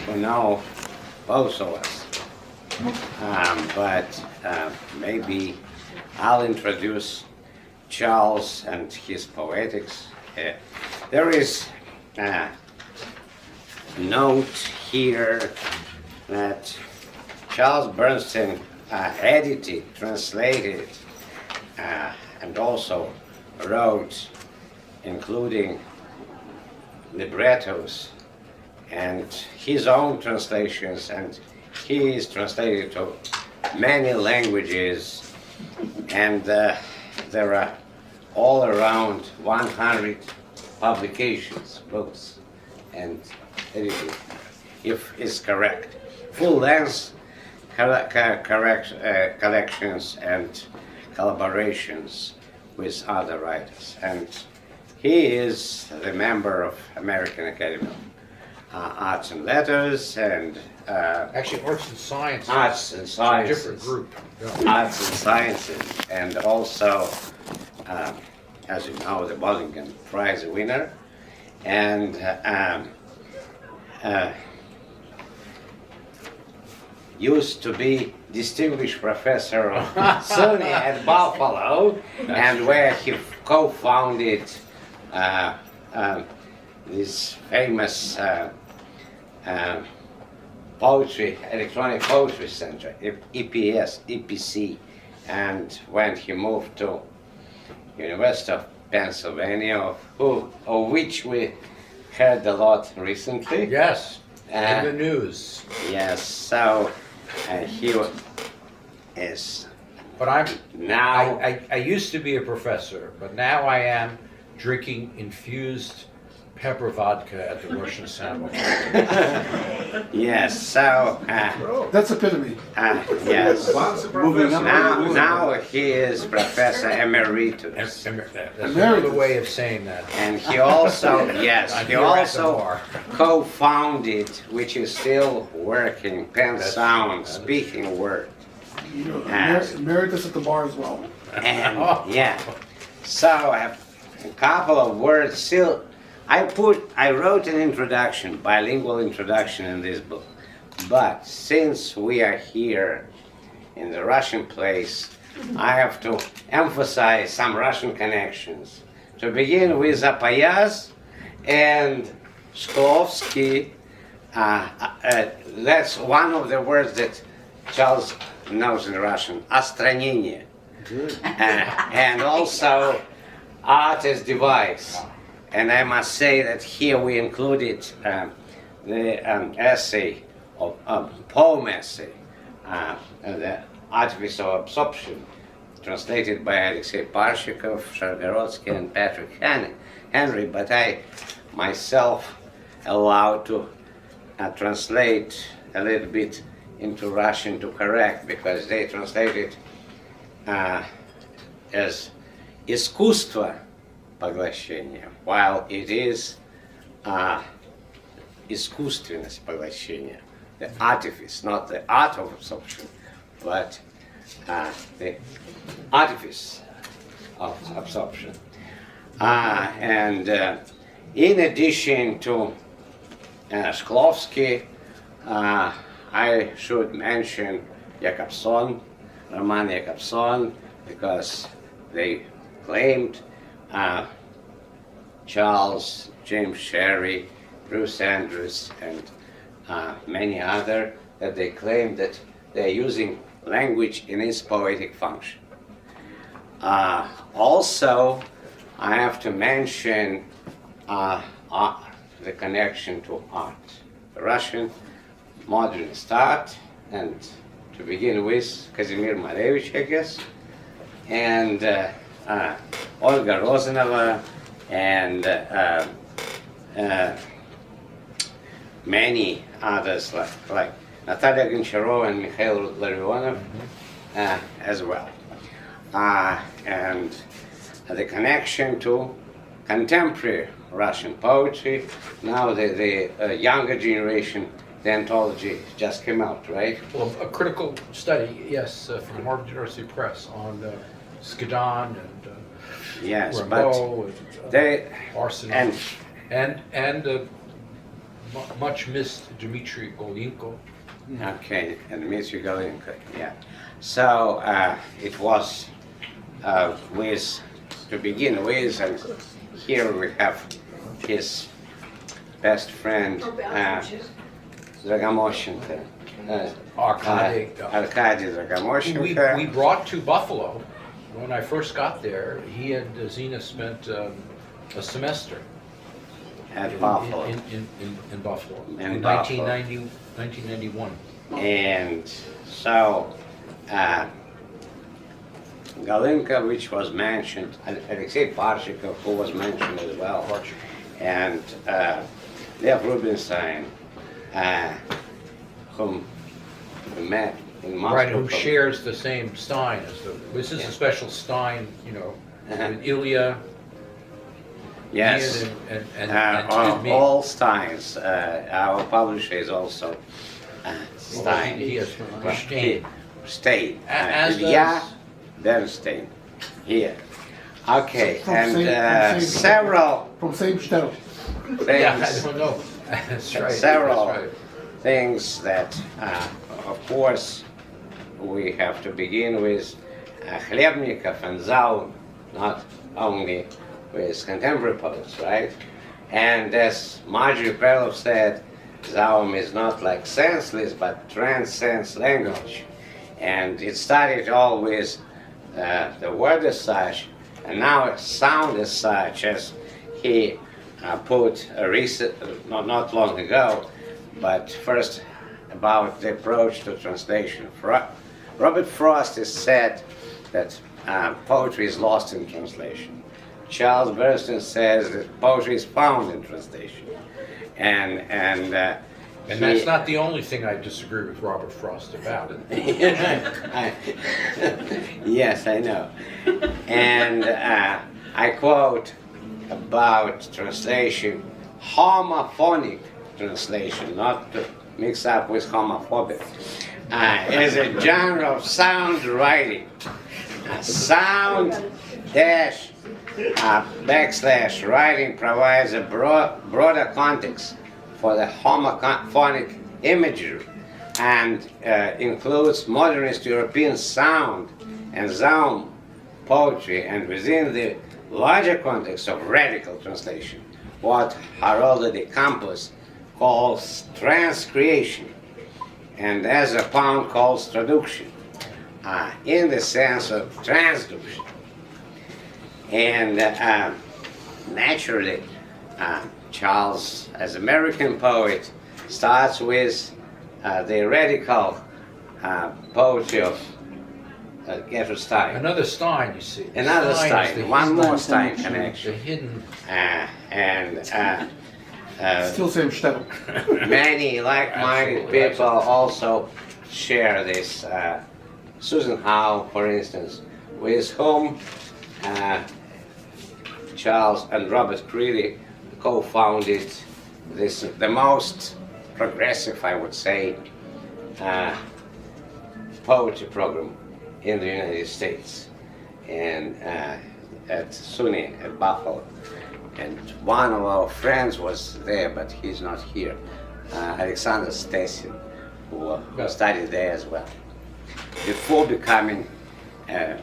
who know both of us. But maybe I'll introduce Charles and his poetics. There is a note here that Charles Bernstin edited, translated, and also wrote, including librettos and his own translations, and he is translated to many languages, and there are all around 100 publications, books, and edited, if it's correct. Full-length collections and collaborations with other writers. And he is the member of American Academy of Arts and Letters, and Actually, arts and sciences. Arts and It's a Sciences. different group. Yeah. Arts and Sciences, and also, as you know, the Bollingen Prize winner, and used to be distinguished professor of SUNY at Buffalo, and where he co-founded this famous poetry, electronic poetry center, EPC, and when he moved to University of Pennsylvania, of which we heard a lot recently. Yes, in Uh, the news. Yes, so he is But I'm now. I used to be a professor, but now I am drinking infused pepper vodka at the Russian sandwich. Yes, so That's epitome. yes. Moving on. Now he is Professor Emeritus, That's another way of saying that. and he also I'm he here at the also bar. co-founded, which is still working, Penn Sound speaking word. You know, Yes. emeritus at the bar as well. And yeah, so I have a couple of words still. I wrote an introduction, bilingual introduction in this book, but since we are here in the Russian place, I have to emphasize some Russian connections. To begin with Apayaz and Shklovsky, that's one of the words that Charles knows in Russian, остранение. And also art as device. And I must say that here we included the essay, poem essay, the Artifice of Absorption, translated by Alexei Parshikov, Shargorodsky, and Patrick Henry, but I myself allowed to translate a little bit into Russian to correct, because they translated as искусство поглощения, while it is искусственность поглощения, the artifice, not the art of absorption, but the artifice of absorption. And in addition to Shklovsky, I should mention Jakobson, Roman Jakobson, because they claimed Charles, James Sherry, Bruce Andrews, and many other, that they claim that they're using language in its poetic function. Also, I have to mention the connection to art. Russian modernist art, and to begin with, Kazimir Malevich, I guess, and Olga Rozanova, and many others like Natalia Goncharova and Mikhail Larionov as well. And the connection to contemporary Russian poetry. Now the younger generation, the anthology just came out, right? Well, a critical study, yes, from Harvard University Press on Skidon and Yes, Rimbaud but they Arsenault, and much missed Dmitry Golinko. Okay, and Dmitry Golinko, yeah. So it was with, to begin with, and here we have his best friend, Dragomoshenko. Arkady. Arkady Dragomoshenko. We brought to Buffalo, when I first got there, he and Zeno spent a semester At Buffalo. in Buffalo In in Buffalo. 1991. And so Golinka, which was mentioned, Alexei Parshikov, who was mentioned as well, and Lev Rubinstein, whom we met in Moscow. Right, who shares the same Stein as this is a special Stein, you know, with Ilya. Yes, Ian and me. all Steins. Our publisher is also Stein. He has Pробштейн. Stein. As Ilya does- Bernstein. Here. Okay, From and same- several From same shtetl. Yeah, I things. don't know. That's right. Several That's right. things that, of course, we have to begin with Khlebnikov and Zaum, not only with contemporary poets, right? And as Marjorie Perloff said, Zaum is not like senseless, but transcends language. And it started all with the word as such, and now it's sound as such, as he put a recent, not long ago, but first about the approach to translation. Robert Frost has said that poetry is lost in translation. Charles Bernstine says that poetry is found in translation. And That's not the only thing I disagree with Robert Frost about. Yes, I know. And I quote about translation, homophonic translation, not to mix up with homophobic, is a genre of sound writing. Sound dash backslash writing provides a broader context for the homophonic imagery and includes modernist European sound and Zaum poetry, and within the larger context of radical translation, what Haroldo de Campos calls transcreation, and as a Pound calls traduction, in the sense of transduction. And naturally, Charles, as American poet, starts with the radical poetry of Gertrude Stein. Another Stein, you see. Another is Stein, the one hidden- more Stein The connection. hidden. Still same shtetl. Many like-minded Absolutely, people also share this. Susan Howe, for instance, with whom Charles and Robert Creeley co-founded this, the most progressive, I would say, poetry program in the United States, and at SUNY at Buffalo. And one of our friends was there, but he's not here, Alexander Stesin, who studied there as well, before becoming a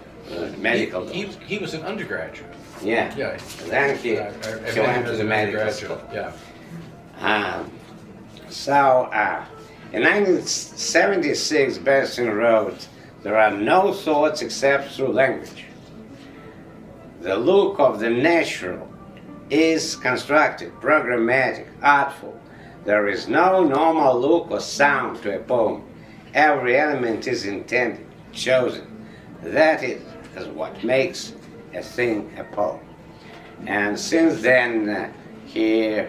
medical doctor. He was an undergraduate. Yeah. Yeah. Then he I went met him to as the an medical undergraduate, school. Yeah. So, in 1976, Bernstein wrote, "There are no thoughts except through language. The look of the natural is constructed, programmatic, artful. There is no normal look or sound to a poem. Every element is intended, chosen. That is what makes a thing a poem." And since then, he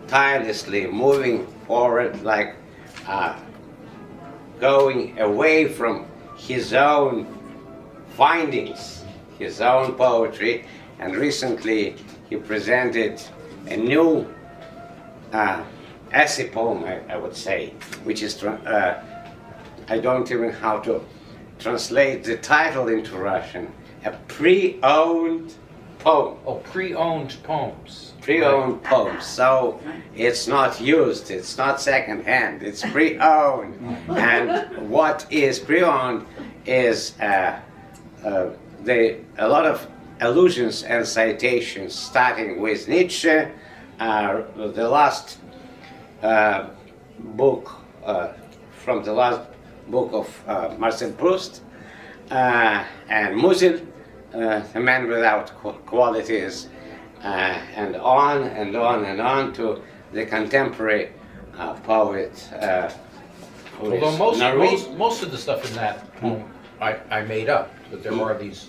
tirelessly moving forward, like going away from his own findings, his own poetry, and recently he presented a new essay poem, I would say, which is, I don't even know how to translate the title into Russian, a pre-owned poem. Oh, pre-owned poems. pre-owned poems. So it's not used, it's not second-hand, it's pre-owned. And what is pre-owned is a lot of allusions and citations, starting with Nietzsche, the last book from the last book of Marcel Proust, and Musil, The Man Without Qualities, and on and on and on to the contemporary poet. Although most of the stuff in that poem I made up, but there are these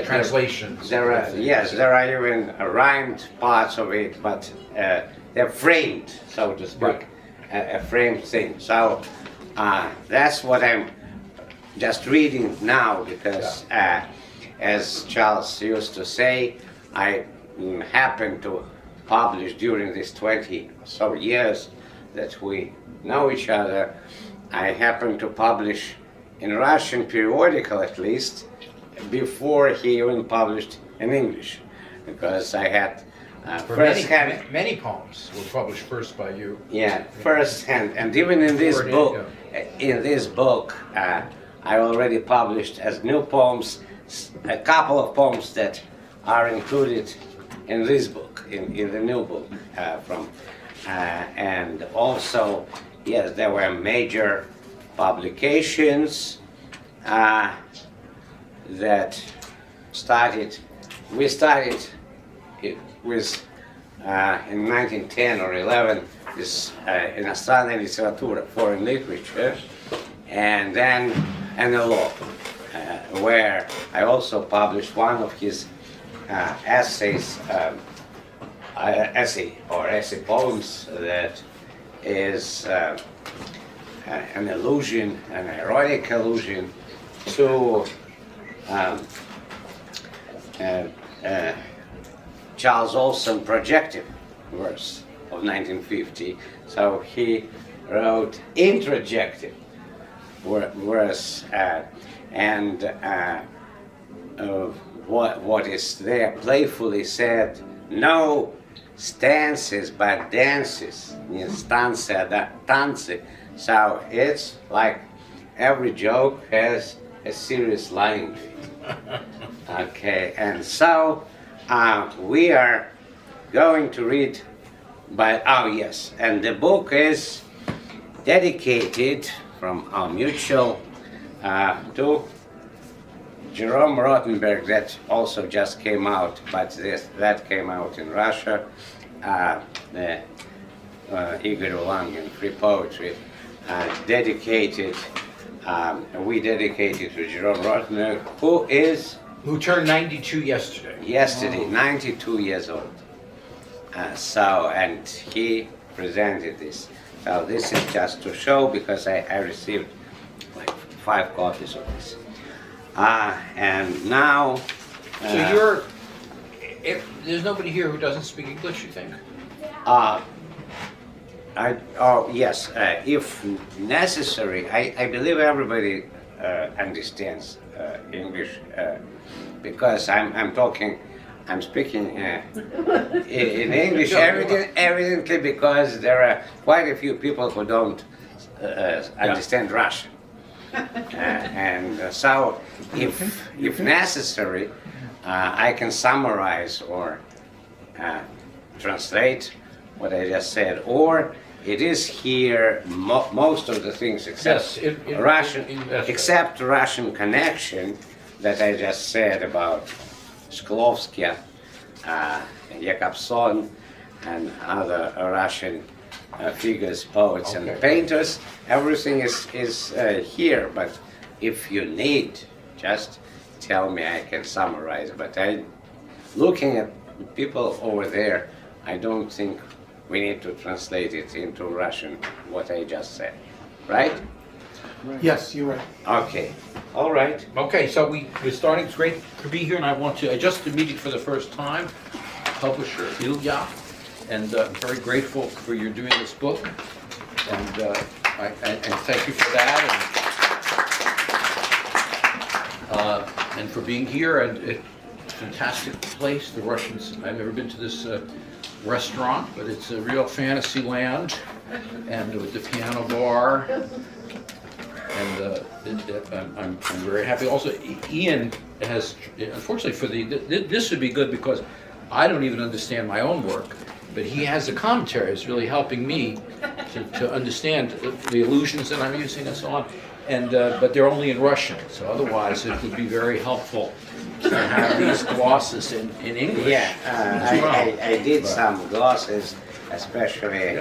translations. There are even rhymed parts of it, but they're framed, so to speak, Right. A framed thing. So that's what I'm just reading now, because as Charles used to say, I happened to publish during these 20 so years that we know each other. I happened to publish in Russian periodical, at least, before he even published in English, because I had first-hand. Many poems were published first by you. Yeah, first-hand, and even in this book, I already published as new poems a couple of poems that are included in this book, in the new book, and also, yes, there were major publications that we started it with in 1910 or 11 this иностранная литература, foreign literature, and then NLO, where I also published one of his essays, essay poems that is an allusion, an ironic allusion to Charles Olson projective verse of 1950. So he wrote introjective verse, and what is there playfully said, no stances but dances, не станция, да танцы. So it's like every joke has a serious line to it. Okay, and so we are going to read and the book is dedicated from our mutual to Jerome Rothenberg, that also just came out, but that came out in Russia. Igor Bollingen, Free Poetry, dedicated. We dedicated to Jerome Rothenberg, who turned 92 yesterday. Yesterday, 92 years old. And he presented this. So this is just to show, because I received like 5 copies of this. And now... So there's nobody here who doesn't speak English, you think? Yes, if necessary, I believe everybody understands English, because I'm speaking in English evidently because there are quite a few people who don't understand Russian. And so if necessary, I can summarize or translate what I just said, or it is here most of the things except except Russian connection that I just said about Shklovsky, Jakobson, and other Russian figures, poets, and painters. Everything is here, but if you need, just tell me, I can summarize. But looking at people over there, I don't think we need to translate it into Russian, what I just said, right? Yes, you're right. Okay, all right. Okay, so we're starting. It's great to be here, and I just to meet you for the first time, publisher Ilya, and I'm very grateful for your doing this book, and thank you for that, and for being here, and fantastic place. The Russians, I've never been to this restaurant, but it's a real fantasy land, and with the piano bar, and I'm very happy. Also, Ian has, unfortunately for this would be good because I don't even understand my own work, but he has a commentary. It's really helping me to understand the allusions that I'm using and so on. And but they're only in Russian, so otherwise it would be very helpful to have these glosses in English. Yeah, as well. I did some glosses, especially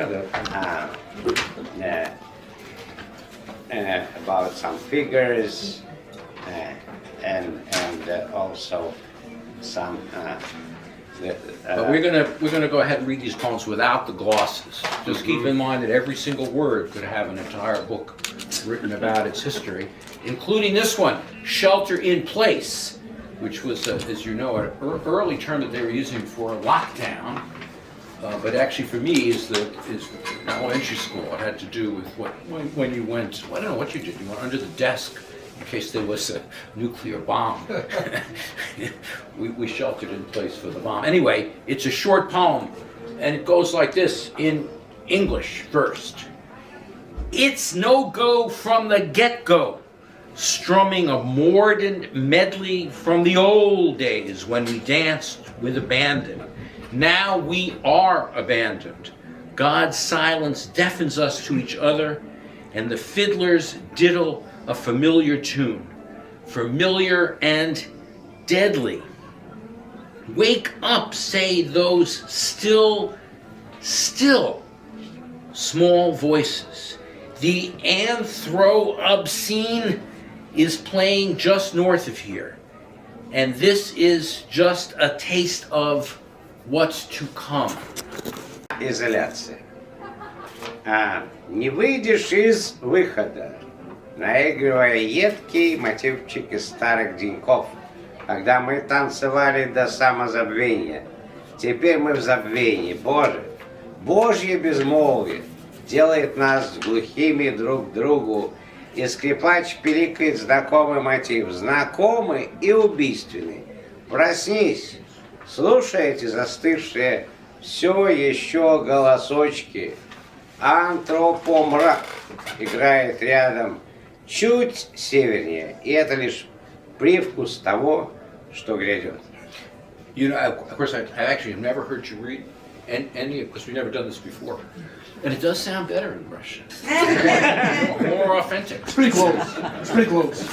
about some figures, and also some. But we're gonna go ahead and read these poems without the glosses. Just keep in mind that every single word could have an entire book written about its history, including this one, "Shelter in Place," which was, as you know, an early term that they were using for lockdown. But actually, for me, is elementary school. It had to do with when you went. Well, I don't know what you did. You went under the desk in case there was a nuclear bomb. we sheltered in place for the bomb. Anyway, it's a short poem, and it goes like this in English first. It's no go from the get-go, strumming a mordant medley from the old days when we danced with abandon. Now we are abandoned. God's silence deafens us to each other, and the fiddlers diddle a familiar tune, familiar and deadly. Wake up, say those still small voices. The anthro-obscene is playing just north of here, and this is just a taste of what's to come. Изоляция. Не выйдешь из выхода, наигрывая едкий мотивчик из старых деньков, когда мы танцевали до самозабвения. Теперь мы в забвении. Боже, Божье безмолвие делает нас глухими друг к другу, и скрипач пиликает знакомый мотив, знакомый и убийственный. Проснись, слушай эти застывшие все еще голосочки. Антропомрак играет рядом чуть севернее, и это лишь привкус того, что грядет. You know, of course, I actually have never heard you read any, because we've never done this before. And it does sound better in Russian. More authentic. It's pretty close. It's pretty close.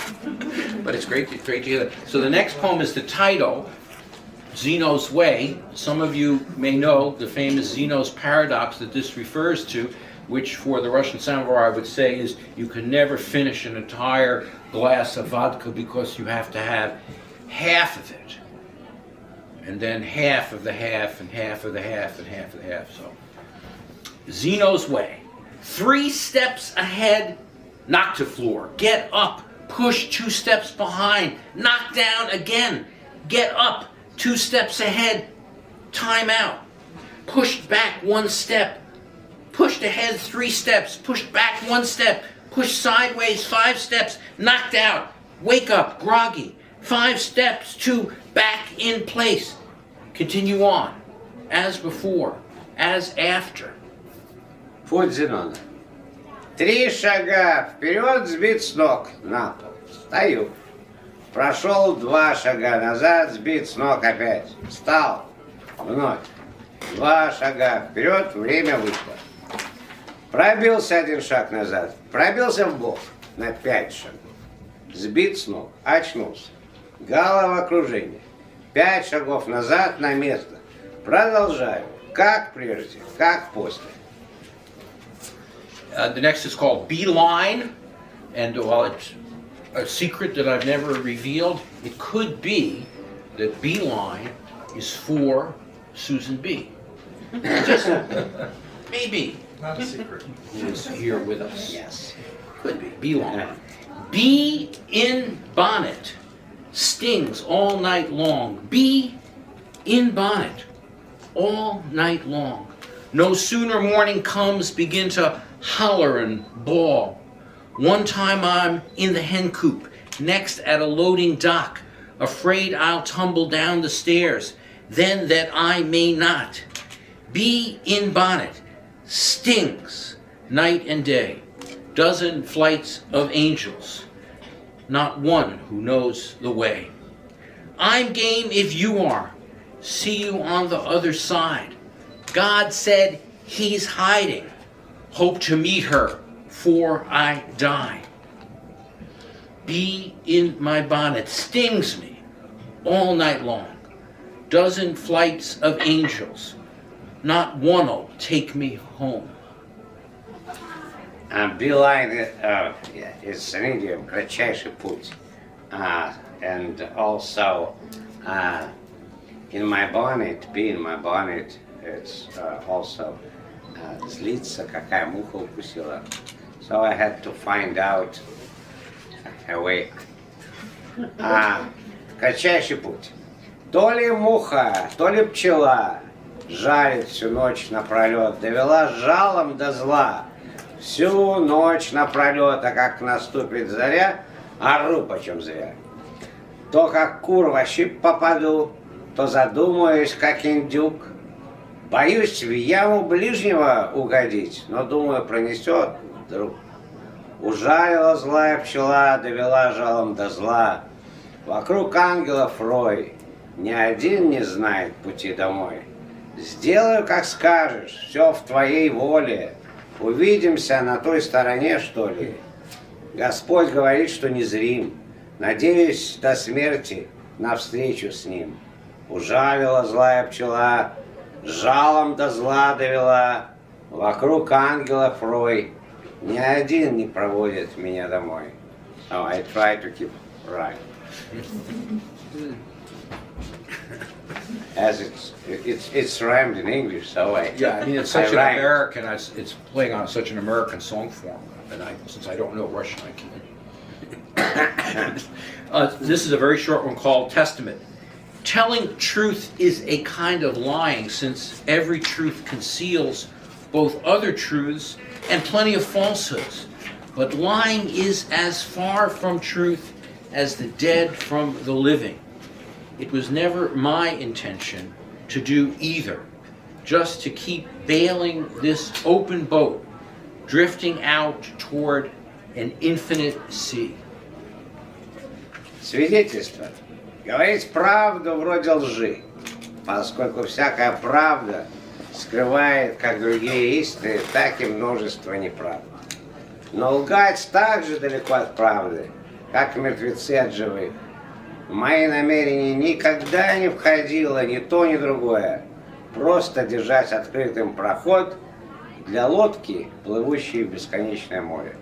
But it's great to hear that. So the next poem is the title, Zeno's Way. Some of you may know the famous Zeno's paradox that this refers to, which for the Russian samovar I would say is you can never finish an entire glass of vodka because you have to have half of it. And then half of the half, and half of the half, and half of the half. So, Zeno's Way. 3 steps ahead, knock to floor. Get up, push 2 steps behind, knock down again. Get up, 2 steps ahead, time out. Pushed back 1 step, pushed ahead 3 steps, pushed back 1 step, pushed sideways 5 steps, knocked out. Wake up, groggy. 5 steps to back in place. Continue on, as before, as after. Путь Зенона. 3 шага вперед, сбит с ног, на пол. Стою. Прошел 2 шага назад, сбит с ног опять. Встал. Вновь. 2 шага вперед, время вышло. Пробился 1 шаг назад. Пробился в бок на 5 шагов. Сбит с ног, очнулся. Головокружение. 5 шагов назад на место. Продолжаю. Как прежде, как после. The next is called Beeline, and while it's a secret that I've never revealed, it could be that Beeline is for Susan B. Just maybe. Not a secret. Who is here with us. Yes. Could be. Beeline. Bee in bonnet stings all night long. Bee in bonnet all night long. No sooner morning comes, begin to holler and bawl. One time I'm in the hen coop, next at a loading dock. afraid I'll tumble down the stairs, then that I may not. Bee in bonnet, stings night and day, dozen flights of angels, not one who knows the way. I'm game if you are, see you on the other side. God said he's hiding, hope to meet her 'fore I die. Bee in my bonnet stings me all night long, dozen flights of angels, not one'll take me home. Beeline is an idiom, кратчайший путь. And also, in my bonnet, bee in my bonnet, it's also злиться, какая муха укусила. So I had to find out a way. Кратчайший путь. То ли муха, то ли пчела, жалит всю ночь напролет, довела жалом до зла. Всю ночь напролет, а как наступит заря, ору почем зря. То как кур во щип попаду, то задумаюсь, как индюк. Боюсь в яму ближнего угодить, но думаю, пронесет вдруг. Ужалила злая пчела, довела жалом до зла. Вокруг ангелов рой, ни один не знает пути домой. Сделаю, как скажешь, все в твоей воле. Увидимся на той стороне, что ли. Господь говорит, что незрим. Надеюсь до смерти навстречу с ним. Ужалила злая пчела, жалом до зла довела. Вокруг ангелов рой, ни один не проводит меня домой. Oh, I try to keep right. As it's rhymed in English, so Yeah, I mean, it's such an rhymed. American, it's playing on such an American song form, and since I don't know Russian, I can't. This is a very short one called Testament. Telling truth is a kind of lying, since every truth conceals both other truths and plenty of falsehoods. But lying is as far from truth as the dead from the living. It was never my intention to do either, just to keep bailing this open boat, drifting out toward an infinite sea. Свидетельство. Говорить правду вроде лжи, поскольку всякая правда скрывает как другие истины, так и множество неправд. Но лгать так же далеко от правды, как мертвецы от живых. В мои намерения никогда не входило ни то, ни другое. Просто держать открытым проход для лодки, плывущей в бесконечное море.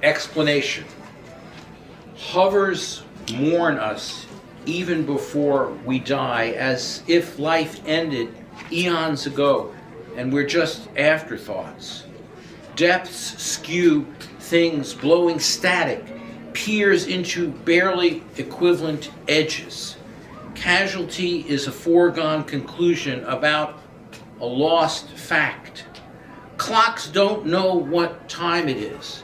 Explanation. Hovers mourn us even before we die, as if life ended eons ago and we're just afterthoughts. Depths skew things blowing static, peers into barely equivalent edges. Casualty is a foregone conclusion about a lost fact. Clocks don't know what time it is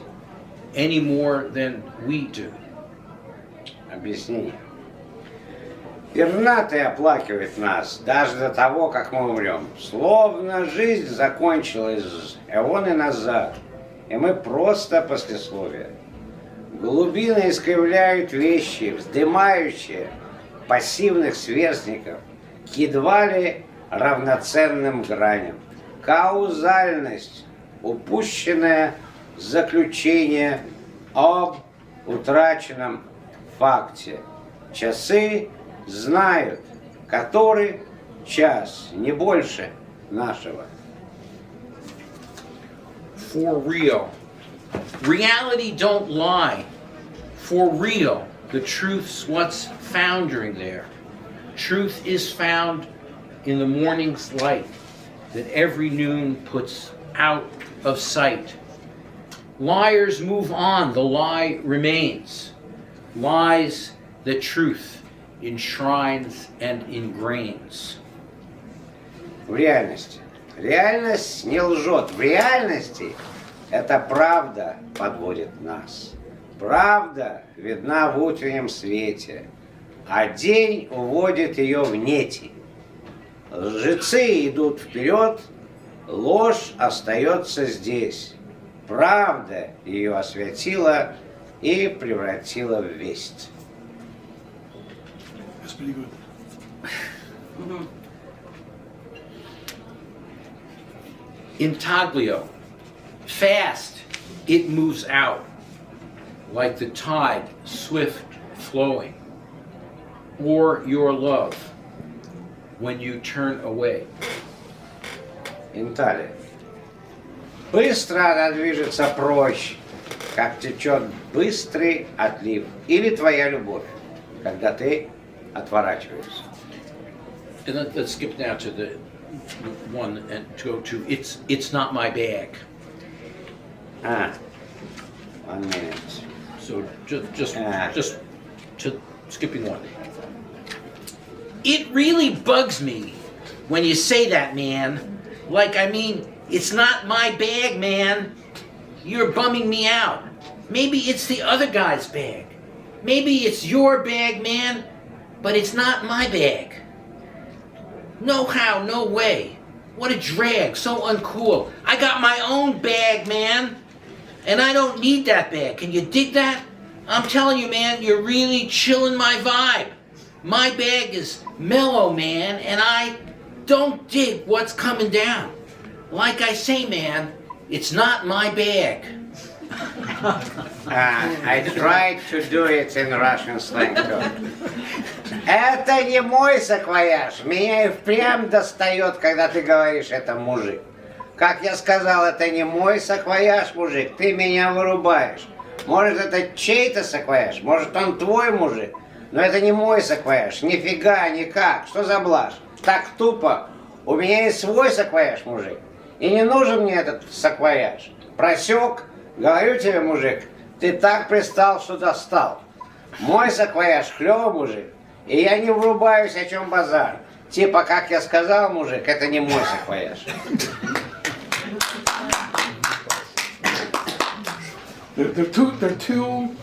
any more than we do. Объяснение. Пернатый оплакивает нас даже до того, как мы умрем. Словно жизнь закончилась эоны назад, и мы просто послесловие. Глубины искривляют вещи, вздымающие пассивных сверстников к едва ли равноценным граням. Каузальность, упущенное заключение об утраченном факте. Часы знают, который час, не больше нашего. For real. Reality don't lie. For real. The truth's what's foundering there. Truth is found in the morning's light that every noon puts out of sight. Liars move on, the lie remains. Lies the truth enshrines and ingrains. В реальности. Реальность не лжет. В реальности эта правда подводит нас. Правда видна в утреннем свете, а день уводит ее в нети. Лжецы идут вперед, ложь остается здесь. Правда ее осветила и превратила в весть. That's pretty good. Intaglio, fast, it moves out, like the tide, swift flowing, or your love, when you turn away. Инталия. Быстро она движется прочь, как течет быстрый отлив. Или твоя любовь, когда ты отворачиваешься. And let's skip now to the one and go to it's not my bag. А, 1 minute. So just to skipping one. It really bugs me when you say that, man. Like, I mean, it's not my bag, man. You're bumming me out. Maybe it's the other guy's bag. Maybe it's your bag, man, but it's not my bag. No how, no way. What a drag, so uncool. I got my own bag, man, and I don't need that bag. Can you dig that? I'm telling you, man, you're really chilling my vibe. My bag is mellow, man, and I don't dig what's coming down. Like I say, man, it's not my bag. I tried to do it in Russian slang too. Это не мой саквояж. Меня и впрямь достает, когда ты говоришь, это мужик. Как я сказал, это не мой саквояж, мужик. Ты меня вырубаешь. Может, это чей-то саквояж, может, он твой мужик. Но это не мой саквояж. Нифига, никак. Что за блажь? Так тупо. У меня есть свой саквояж, мужик. И не нужен мне этот саквояж. Просек? Говорю тебе, мужик, ты так пристал, что достал. Мой саквояж клёвый, мужик, и я не врубаюсь, о чем базар. Типа, как я сказал, мужик, это не мой саквояж. They're two.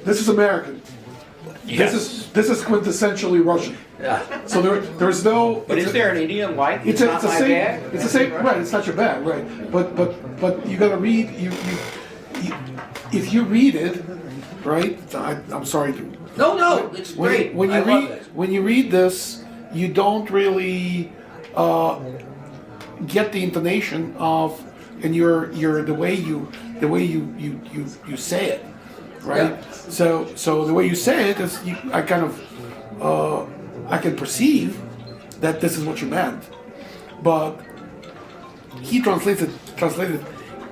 This is American. Yes. This is quintessentially Russian. Yeah. So there's no. But is there an idiom like It's not the my same. bag? It's the same. Right. It's not your bag. Right. But you gotta read. You if you read it, right. I'm sorry to. No, it's great. When you I read love it. when you read this, you don't really get the intonation of and your the way you say it, right? Yeah. So the way you say it is I kind of I can perceive that this is what you meant, but he translated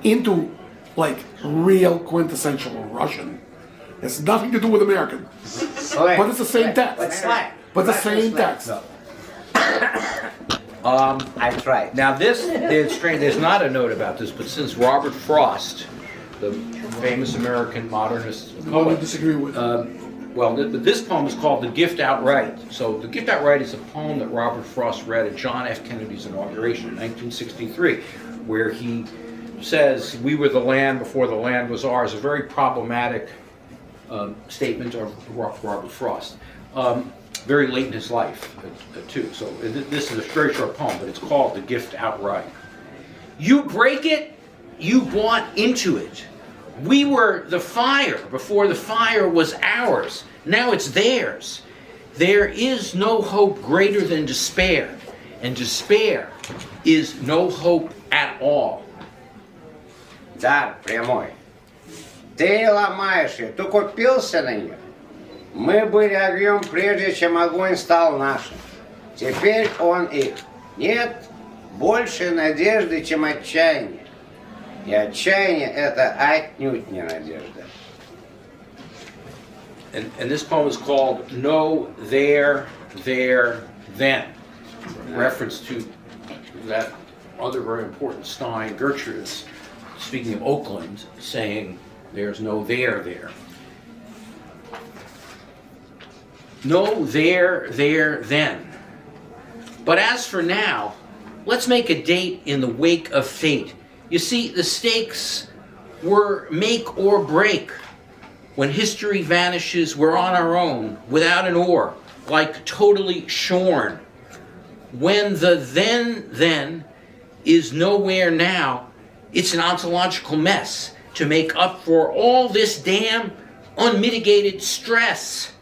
into like real quintessential Russian. It's nothing to do with American. Slang. But it's the same text. But slang. But the Russian same slang. text. I tried. Now this is strange. There's not a note about this, but since Robert Frost, the famous American modernist I would poet, disagree with. this poem is called "The Gift Outright." So "The Gift Outright" is a poem that Robert Frost read at John F. Kennedy's inauguration in 1963, where he says, "We were the land before the land was ours." A very problematic statement of Robert Frost. Very late in his life, too. So this is a very short poem, but it's called "The Gift Outright." You break it, you bought into it. We were the fire before the fire was ours. Now it's theirs. There is no hope greater than despair, and despair is no hope at all. Дар прямой. Ты ломаешь ее, ты купился на нее. Мы были огнем, прежде чем огонь стал нашим. Теперь он их. Нет больше надежды, чем отчаяние. И отчаяние — это отнюдь не надежда. And this poem is called "No, There, Then," reference to that other very important Stein, Gertrude's, speaking of Oakland, saying there's no there. No, there, then. But as for now, let's make a date in the wake of fate. You see, the stakes were make or break. When history vanishes, we're on our own, without an oar, like totally shorn. When the then is nowhere now, it's an ontological mess to make up for all this damn unmitigated stress.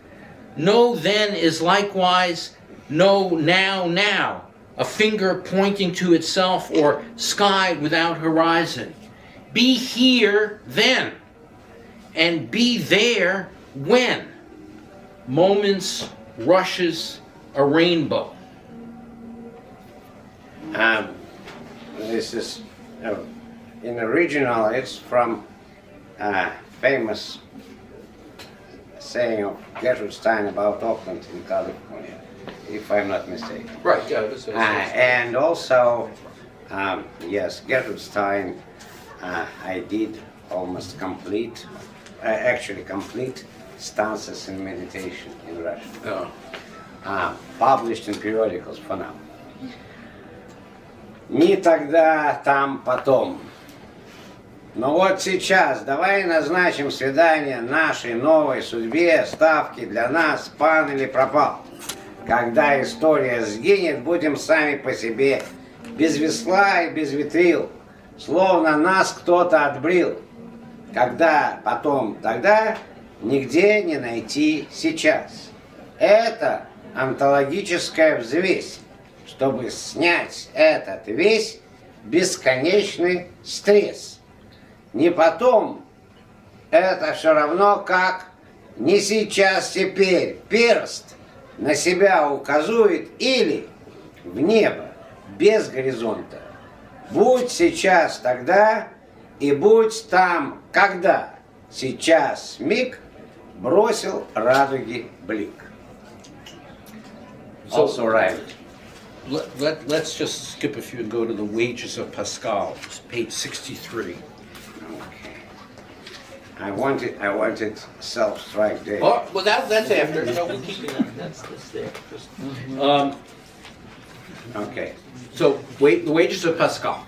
No then is likewise no now, a finger pointing to itself or sky without horizon. Be here then, and be there when. Moments, rushes, a rainbow. This is, in the original, it's from famous saying of Bernstein about Oakland in California, if I'm not mistaken. Right, yeah. This is, And also, yes, Bernstein, I did almost complete, actually complete stanzas in meditation in Russian. Published in periodicals for now. Не тогда, там, потом. Но вот сейчас давай назначим свидание нашей новой судьбе, ставки для нас, пан или пропал. Когда история сгинет, будем сами по себе, без весла и без ветрил, словно нас кто-то отбрил. Когда, потом, тогда, нигде не найти сейчас. Это онтологическая взвесь, чтобы снять этот весь бесконечный стресс. Не потом, это все равно как не сейчас, теперь перст на себя указует или в небо без горизонта. Будь сейчас тогда и будь там когда. Сейчас миг бросил радуги блик. Also right. Let's just skip a few and go to the Wages of Pascal, page 63. Okay. I wanted self-strike day. Oh, well, that's after. No, we'll keep it. That's there. Just, Okay. So, the Wages of Pascal.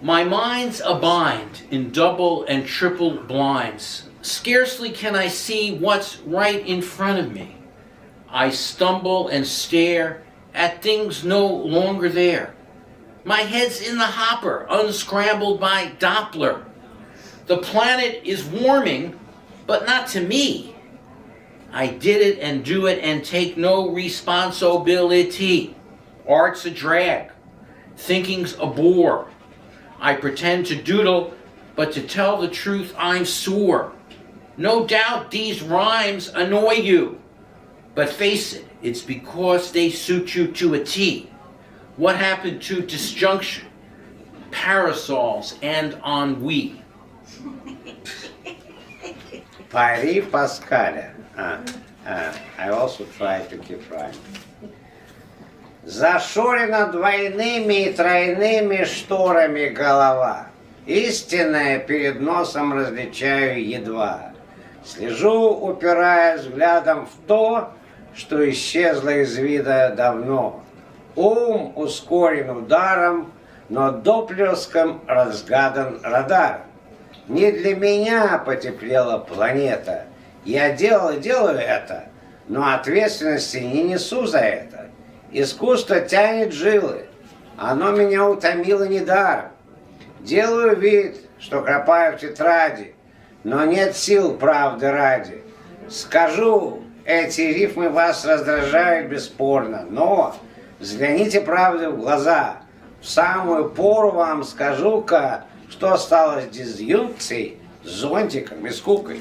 My mind's a bind in double and triple blinds. Scarcely can I see what's right in front of me. I stumble and stare at things no longer there. My head's in the hopper, unscrambled by Doppler. The planet is warming, but not to me. I did it and do it and take no responsibility. Art's a drag. Thinking's a bore. I pretend to doodle, but to tell the truth, I'm sore. No doubt these rhymes annoy you. But face it, it's because they suit you to a T. What happened to disjunction, parasols, and ennui? Пари Паскаля. I also try to keep rhyme. Зашорена двойными и тройными шторами голова. Истинное перед носом различаю едва. Слежу, упираясь взглядом в то, что исчезло из вида давно. Ум ускорен ударом, но доплеском разгадан радаром. Не для меня потеплела планета. Я делал и делаю это, но ответственности не несу за это. Искусство тянет жилы, оно меня утомило недаром. Делаю вид, что кропаю в тетради, но нет сил правды ради. Скажу, эти рифмы вас раздражают бесспорно, но взгляните правде в глаза. В самую пору вам скажу-ка, что стало с дизъюнкцией, с зонтиком и скукой.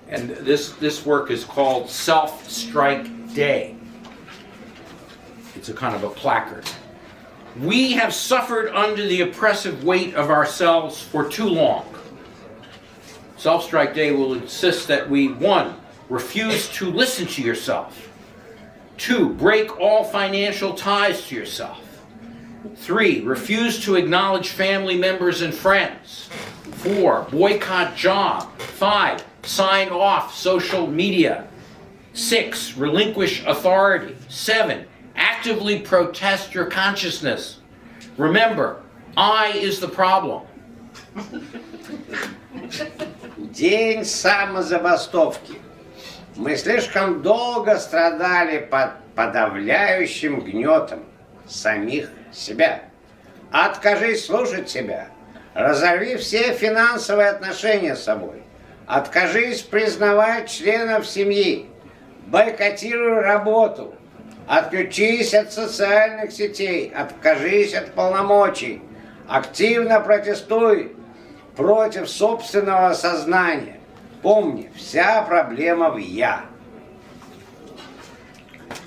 And this work is called Self-Strike Day. It's a kind of a placard. We have suffered under the oppressive weight of ourselves for too long. Self-Strike Day will insist that we, 1, refuse to listen to yourself. 2, break all financial ties to yourself. 3, refuse to acknowledge family members and friends. 4, boycott job. 5, sign off social media. 6, relinquish authority. 7, actively protest your consciousness. Remember, I is the problem. День самозабастовки. Мы слишком долго страдали под подавляющим гнетом самих себя. Откажись слушать себя. Разорви все финансовые отношения с собой. Откажись признавать членов семьи. Бойкотируй работу. Отключись от социальных сетей. Откажись от полномочий. Активно протестуй против собственного сознания. Помни, вся проблема в «я».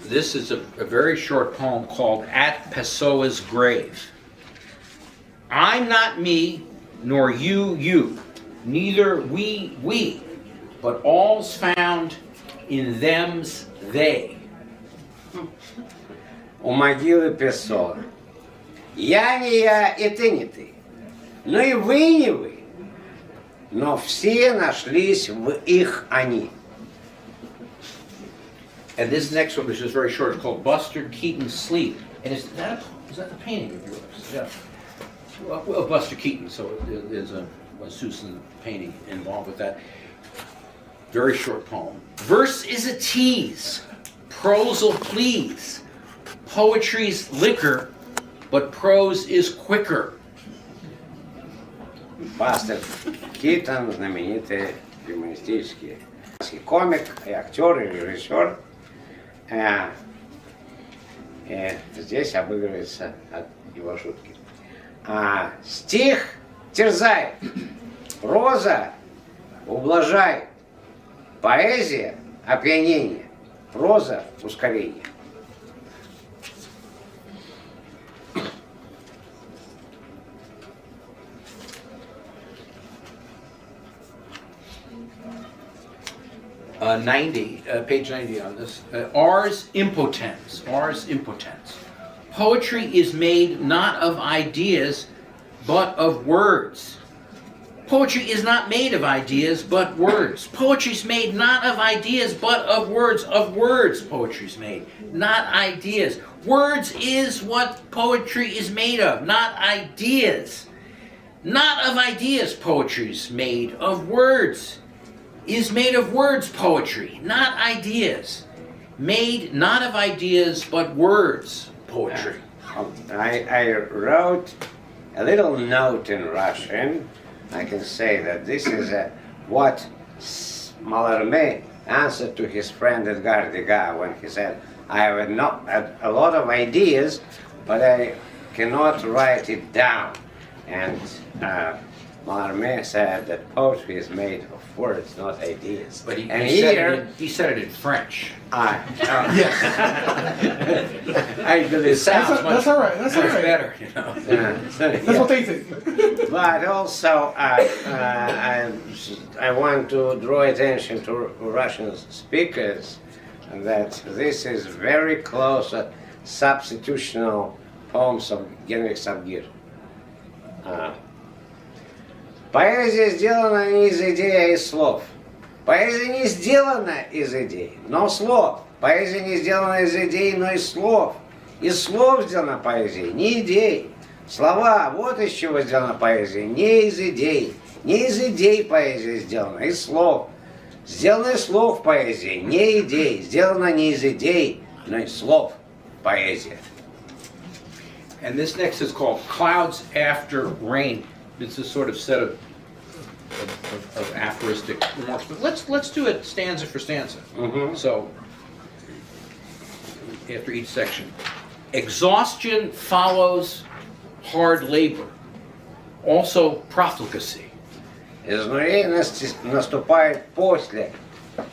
This is a very short poem called At Pessoa's Grave. I'm not me, nor you, you. Neither we, but all's found in them's they. У могилы Песоа. Я не я, и ты не ты. Но и вы не вы. Но все нашлись в их они. And this next one, which is very short, is called Buster Keaton's Sleep. And is that the painting of yours? Yeah. Well, Buster Keaton, so there's a Susan painting involved with that. Very short poem. Verse is a tease, prosal please. Poetry's liquor, but prose is quicker. Бастер Китон, знаменитый юмористический комик, и актер, и режиссер. Здесь обыгрывается от его шутки. Стих терзает, проза ублажает, поэзия опьянение, проза ускорение. Page 90 on this. Ars impotens. Poetry is made not of ideas, but of words. Poetry is not made of ideas, but words. Poetry's made not of ideas, but of words. Of words, poetry's made, not ideas. Words is what poetry is made of, not ideas. Not of ideas, poetry's made of words. Is made of words, poetry, not ideas. Made not of ideas, but words, poetry. I wrote a little note in Russian. I can say that this is what Mallarmé answered to his friend Edgar Degas when he said, I have a lot of ideas, but I cannot write it down. And Mallarmé said that poetry is made of words, not ideas. But he said it in French. Yes. I believe It sounds That's all right. That's all much right. better, you know. That's what they think. But also, I want to draw attention to Russian speakers that this is very close to substitutional poems of Генрих Сабгир. Поэзия сделана не из идей, а из слов. Поэзия не сделана из идей, но слов. Поэзия не сделана из идей, но из слов. Из слов сделана поэзия, не идей. Слова, вот из чего сделана поэзия, не из идей. Не из идей поэзия сделана, из слов. Сделана из слов поэзия, не идей. Сделана не из идей, но из слов поэзия. And this next is called Clouds After Rain. It's a sort of set of aphoristic remarks. But let's do it stanza for stanza. Mm-hmm. So, after each section. Exhaustion follows hard labor. Also profligacy. Изнуренность наступает после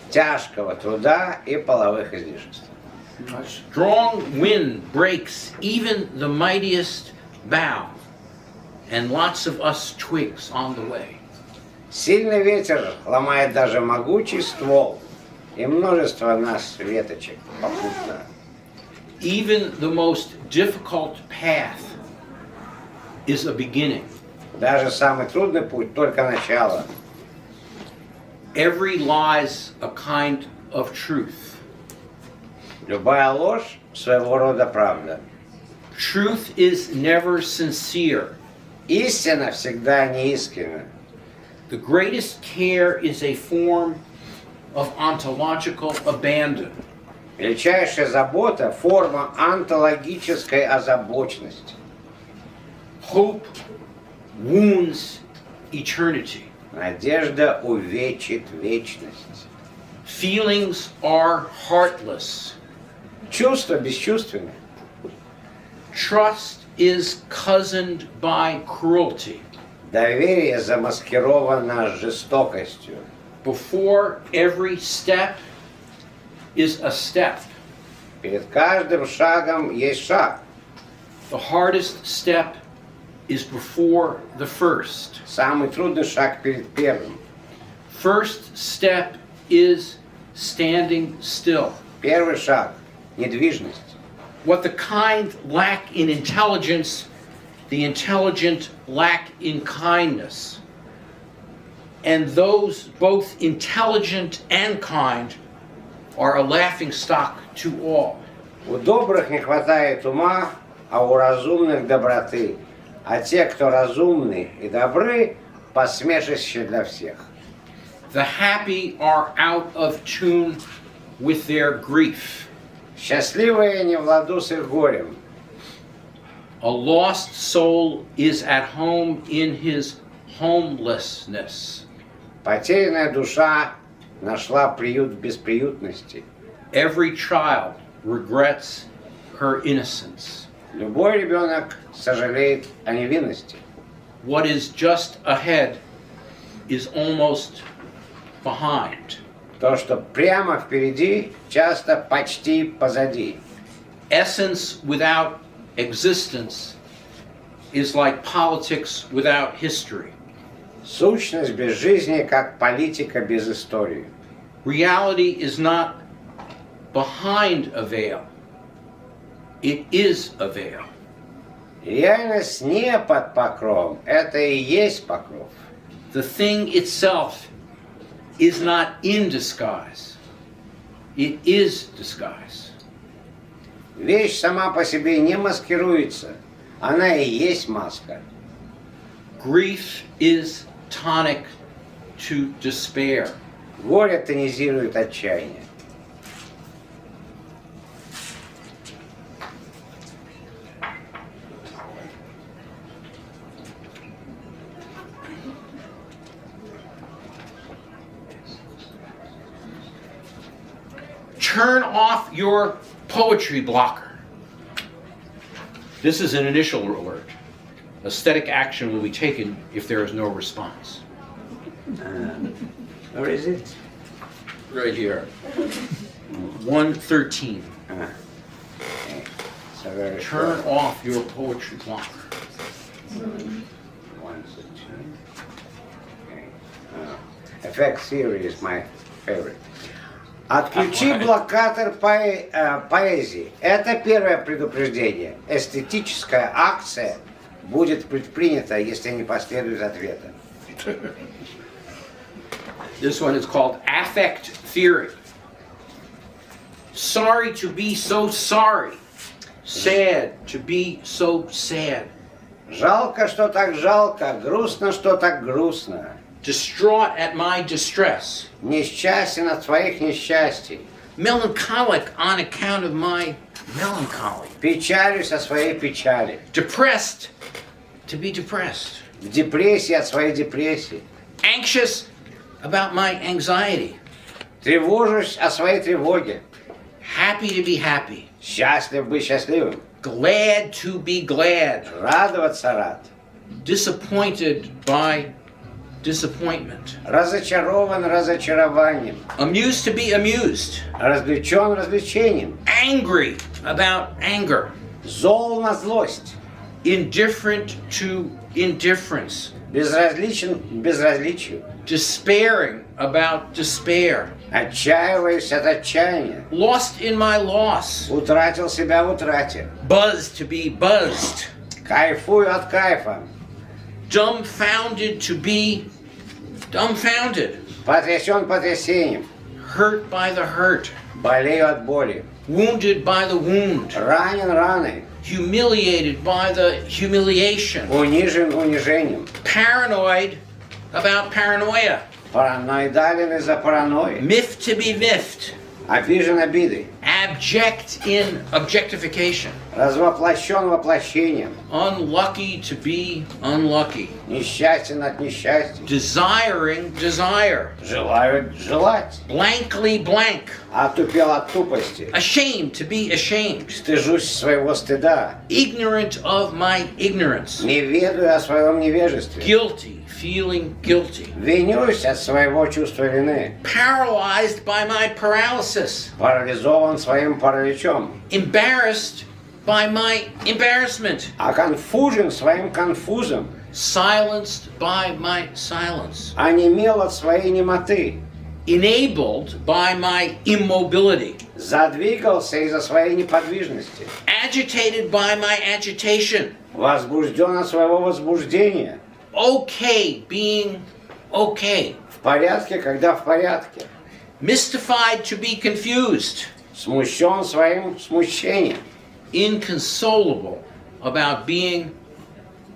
тяжкого труда и половых излишеств. Strong wind breaks even the mightiest bough, and lots of us twigs on the way. Сильный ветер ломает даже могучий ствол, и множество нас веточек попутно. Even the most difficult path is a beginning. Даже самый трудный путь только начало. Every lie's a kind of truth. Любая ложь своего рода правда. Truth is never sincere. Истина всегда неискренна. The greatest care is a form of ontological abandon. Величайшая забота – форма онтологической озабоченности. Hope wounds eternity. Надежда увечит вечность. Feelings are heartless. Чувства бесчувственны. Trust is cozened by cruelty. Доверие замаскировано жестокостью. Before every step is a step. Перед каждым шагом есть шаг. The hardest step is before the first. Самый трудный шаг перед первым. First step is standing still. Первый шаг – недвижность. What the kind lack in intelligence, the intelligent lack in kindness. And those both intelligent and kind are a laughing stock to all. У добрых не хватает ума, а у разумных доброты. А те, кто разумны и добры, посмешище для всех. The happy are out of tune with their grief. Счастливые не в ладу с их горем. A lost soul is at home in his homelessness. Потерянная душа нашла приют в бесприютности. Every child regrets her innocence. Любой ребенок сожалеет о невинности. What is just ahead is almost behind. То, что прямо впереди, часто почти позади. Essence without existence is like politics without history. Сущность без жизни, как политика без истории. Reality is not behind a veil. It is a veil. Реальность не под покровом, это и есть покров. The thing itself is not in disguise. It is disguise. Вещь сама по себе не маскируется, она и есть маска. Grief is tonic to despair. Горе тонизирует отчаяние. Turn off your poetry blocker. This is an initial alert. Aesthetic action will be taken if there is no response. Where is it? Right here. 113. Okay. So very Turn short. off your poetry blocker. 113. Okay. Effect theory is my favorite. Отключи блокатор поэзии. Это первое предупреждение. Эстетическая акция будет предпринята, если не последует ответа. This one is called affect theory. Sorry to be so sorry. Sad to be so sad. Жалко, что так жалко, грустно, что так грустно. Distraught at my distress. Несчастен от своих несчастий. Melancholic on account of my melancholy. Печалюсь о своей печали. Depressed to be depressed. В депрессии от своей депрессии. Anxious about my anxiety. Тревожусь о своей тревоге. Happy to be happy. Счастлив быть счастливым. Glad to be glad. Радоваться рад. Disappointed by disappointment. Разочарован разочарованием. Amused to be amused. Развлечен развлечением. Angry about anger. Зол на злость. Indifferent to indifference. Безразличен к безразличию. Despairing about despair. Отчаиваюсь от отчаяния. Lost in my loss. Утратил себя в утрате. Buzzed to be buzzed. Кайфую от кайфа. Dumbfounded to be dumbfounded. Потрясен потрясением. Hurt by the hurt. Болею от боли. Wounded by the wound. Ранен раной. humiliated by the humiliation, унижен унижением, paranoid about paranoia, параноидален из-за паранойи, miffed to be miffed, обижен обидой, abject in objectification, развоплощен воплощением, unlucky to be unlucky, несчастен от несчастья, desiring desire, желают желать, blankly blank, отупел от тупости, ashamed to be ashamed, стыжусь своего стыда, ignorant of my ignorance, не ведаю о своем невежестве, guilty, feeling guilty, винюсь от своего чувства вины, paralyzed by my paralysis, парализован своим параличом, embarrassed by my embarrassment, оконфужен своим конфузом, silenced by my silence, онемел от своей немоты, enabled by my immobility, задвигался из-за своей неподвижности, agitated by my agitation, возбужден от своего возбуждения, okay being okay, в порядке, когда в порядке, mystified to be confused, смущен своим смущением, inconsolable about being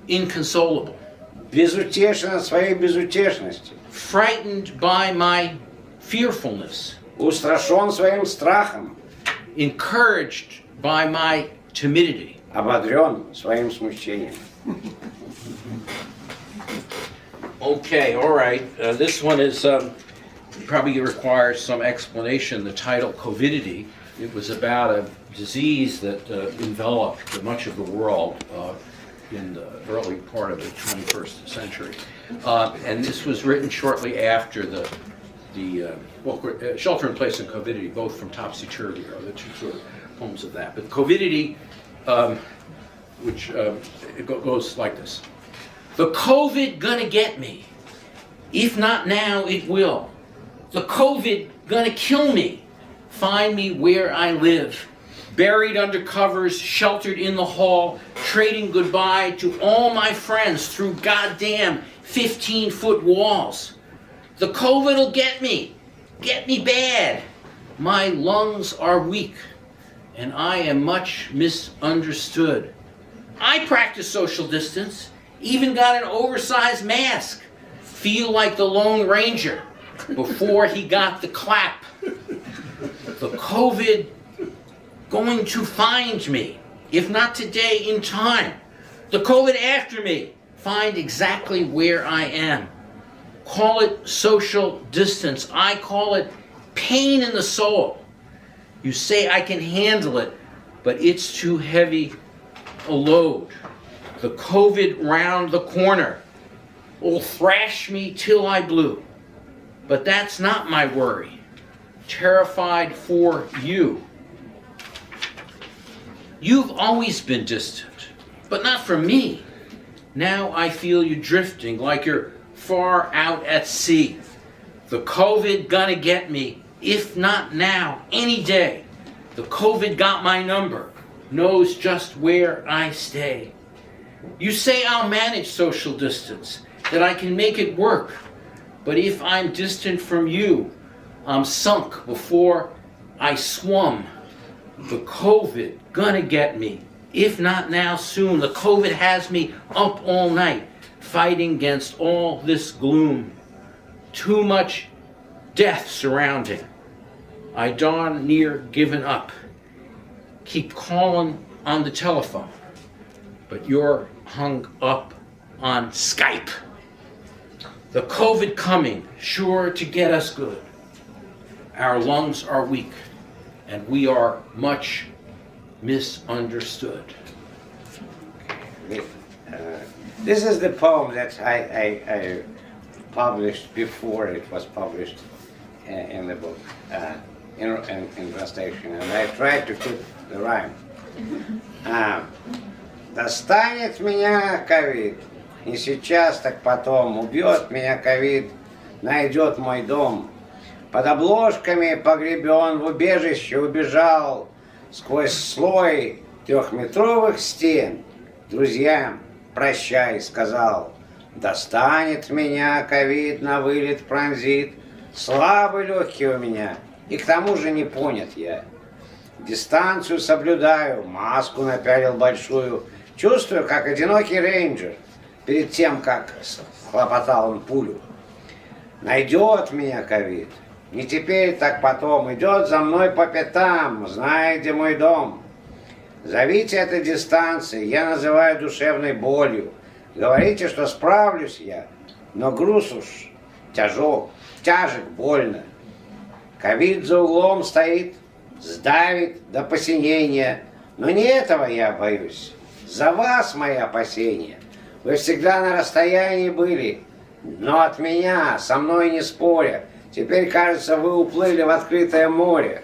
inconsolable, безутешен от своей безутешности, frightened by my fearfulness, устрашен своим страхом, encouraged by my timidity. ободрен своим смущением. Okay, all right. This one is probably requires some explanation. The title, Covidity, it was about a disease that enveloped much of the world in the early part of the 21st century. And this was written shortly after the Shelter in Place and Covidity, both from Topsy-Turvy, are the two sort of poems of that. But Covidity, which it goes like this. The COVID gonna get me. If not now, it will. The COVID gonna kill me. Find me where I live. Buried under covers, sheltered in the hall, trading goodbye to all my friends through goddamn 15-foot walls. The COVID'll get me bad. My lungs are weak, and I am much misunderstood. I practice social distance, even got an oversized mask. Feel like the Lone Ranger before he got the clap. The COVID going to find me, if not today, in time. The COVID after me, find exactly where I am. Call it social distance. I call it pain in the soul. You say I can handle it, but it's too heavy a load. The COVID round the corner will thrash me till I blue. But that's not my worry. Terrified for you. You've always been distant, but not from me. Now I feel you drifting like you're far out at sea. The COVID gonna get me, if not now, any day. The COVID got my number, knows just where I stay. You say I'll manage social distance, that I can make it work. But if I'm distant from you, I'm sunk before I swum. The COVID gonna get me, if not now, soon. The COVID has me up all night, fighting against all this gloom. Too much death surrounding. I darn near given up. Keep calling on the telephone, but you're hung up on Skype. The COVID coming, sure to get us good. Our lungs are weak, and we are much misunderstood. This is the poem that I published before it was published in the book, in translation, and I tried to put the rhyme. Достанет меня ковид, не сейчас, так потом, убьет меня ковид, найдет мой дом. Под обложками погребен, в убежище убежал, сквозь слой 3-метровых стен. Друзьям прощай, сказал, достанет меня ковид, на вылет пронзит, слабый легкий у меня, и к тому же не понят я. Дистанцию соблюдаю, маску напялил большую. Чувствую, как одинокий рейнджер перед тем, как хлопотал он пулю. Найдет меня ковид, не теперь, так потом, идет за мной по пятам, знает, где мой дом. Зовите это дистанцией, я называю душевной болью. Говорите, что справлюсь я, но груз уж тяжек, больно. Ковид за углом стоит, сдавит до посинения. Но не этого я боюсь. За вас мои опасения. Вы всегда на расстоянии были, но от меня, со мной не споря. Теперь, кажется, вы уплыли в открытое море.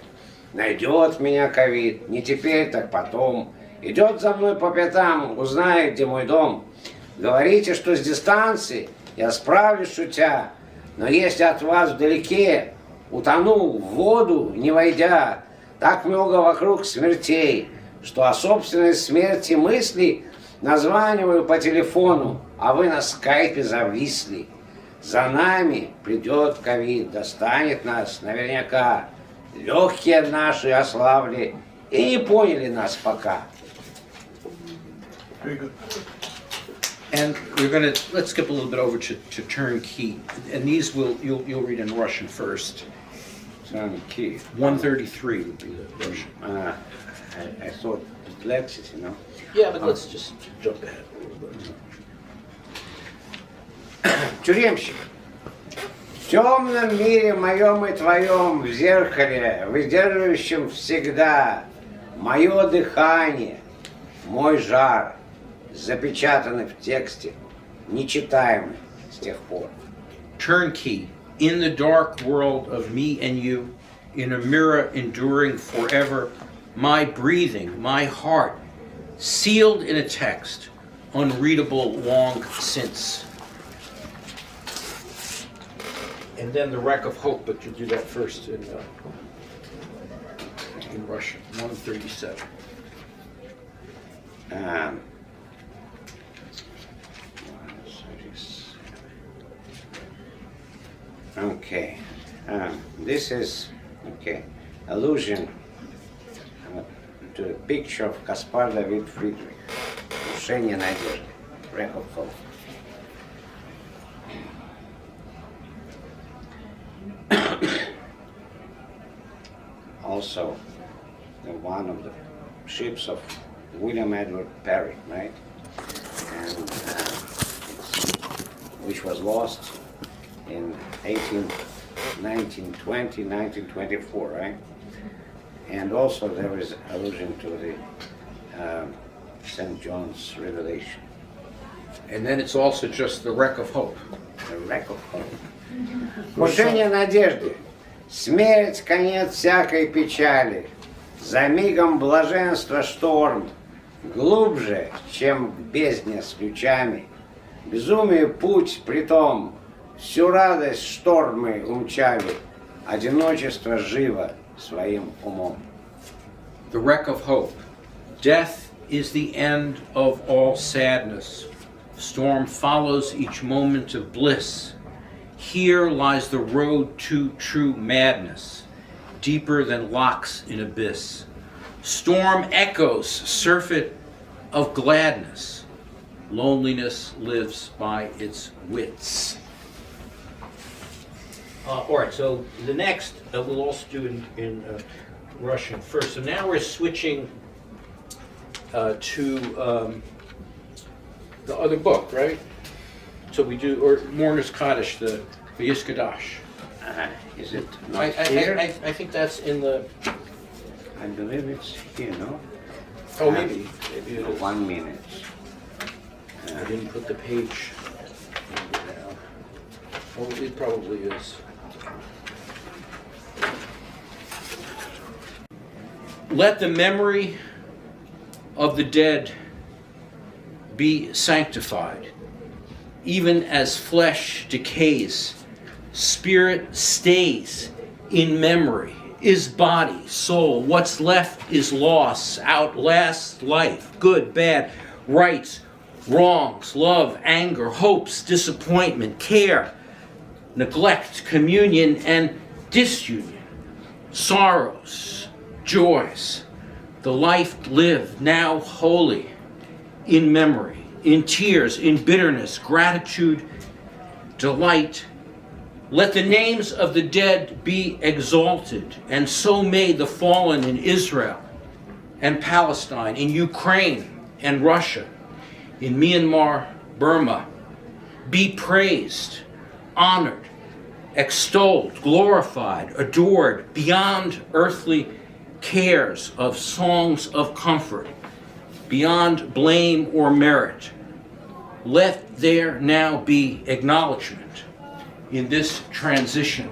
Найдет меня ковид, не теперь, так потом. Идет за мной по пятам, узнает, где мой дом. Говорите, что с дистанции я справлюсь, шутя. Но если от вас вдалеке утону в воду, не войдя, так много вокруг смертей, что о собственной смерти мысли названиваю по телефону, а вы на скайпе зависли. За нами придет ковид, достанет нас наверняка. Легкие наши ослабли и не поняли нас пока. Very good. And we're going to, let's skip a little bit over to turnkey. And these you'll read in Russian first. Turnkey. 133 would be the Russian. I thought dyslexic, you know. Yeah, but let's just jump ahead a little bit. Тюремщик. В темном мире моем и твоем, в зеркале, выдерживающем всегда, мое дыхание, мой жар, запечатаны в тексте, нечитаемый с тех пор. Turnkey, in the dark world of me and you, in a mirror enduring forever, my breathing, my heart, sealed in a text, unreadable long since. And then the wreck of hope, but you'll do that first in Russian, 137. Okay. This is allusion to the picture of Caspar David Friedrich, Крушение надежды, wreck of hope. Also, one of the ships of William Edward Perry, right? And which was lost in 1920, 1924, right? And also there is allusion to the St. John's Revelation. And then it's also just the wreck of hope. The wreck of hope. Крушение надежды. Смерть, конец всякой печали. За мигом блаженства шторм. Глубже, чем в бездне с ключами. Безумие путь притом. Всю радость штормы умчали. Одиночество живо своим умом. The wreck of hope. Death is the end of all sadness. Storm follows each moment of bliss. Here lies the road to true madness, deeper than locks in abyss. Storm echoes surfeit of gladness. Loneliness lives by its wits. All right, so the next we'll also do in Russian first. So now we're switching to the other book, right? So we do, or Mourner's Kaddish, the Yiskadash. Is it I not here? I think that's in the, I believe it's here, no? oh, maybe it is. 1 minute. I didn't put the page. Oh, it probably is. Let the memory of the dead be sanctified. Even as flesh decays, spirit stays in memory. Is body, soul, what's left is loss, outlasts life, good, bad, rights, wrongs, love, anger, hopes, disappointment, care, neglect, communion, and disunion, sorrows, joys, the life lived now wholly in memory, in tears, in bitterness, gratitude, delight. Let the names of the dead be exalted, and so may the fallen in Israel and Palestine, in Ukraine and Russia, in Myanmar, Burma, be praised, honored, extolled, glorified, adored, beyond earthly cares of songs of comfort, beyond blame or merit. Let there now be acknowledgement in this transition,